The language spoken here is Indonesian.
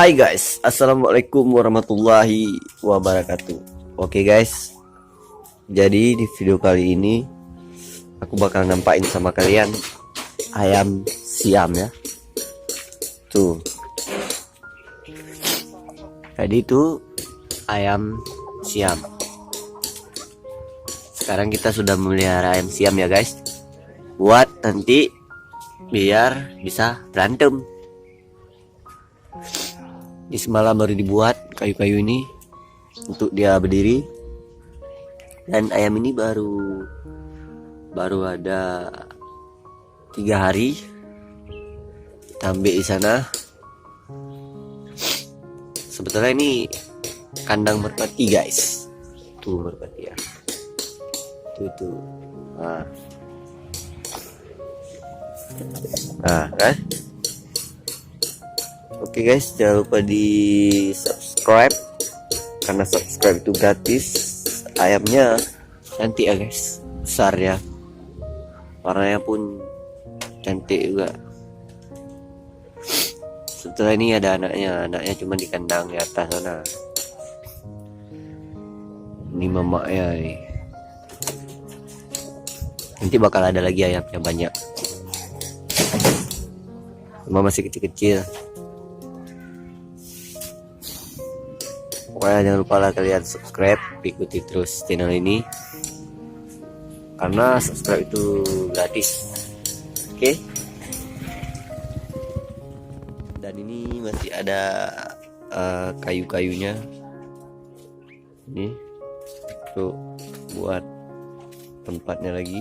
Hai guys, assalamualaikum warahmatullahi wabarakatuh. Oke guys, jadi di video kali ini aku bakal nampakin sama kalian ayam siam ya. Tuh, tadi itu ayam siam. Sekarang kita sudah memelihara ayam siam ya guys, buat nanti biar bisa berantem. Ini semalam baru dibuat kayu-kayu ini untuk dia berdiri, dan ayam ini baru ada 3 hari kita ambil di sana. Sebetulnya ini kandang merpati guys, tuh merpati ya, tuh. Nah kan. Oke guys, jangan lupa di subscribe, karena subscribe itu gratis. Ayamnya cantik ya guys, besar ya, warnanya pun cantik juga. Setelah ini ada anaknya cuma di kandang di atas sana. Ini mamaknya nih. Nanti bakal ada lagi ayamnya banyak, cuma masih kecil-kecil. Pokoknya jangan lupa lah kalian subscribe, ikuti terus channel ini, karena subscribe itu gratis. Oke. Dan ini masih ada kayu-kayunya. Ini tuh buat tempatnya lagi.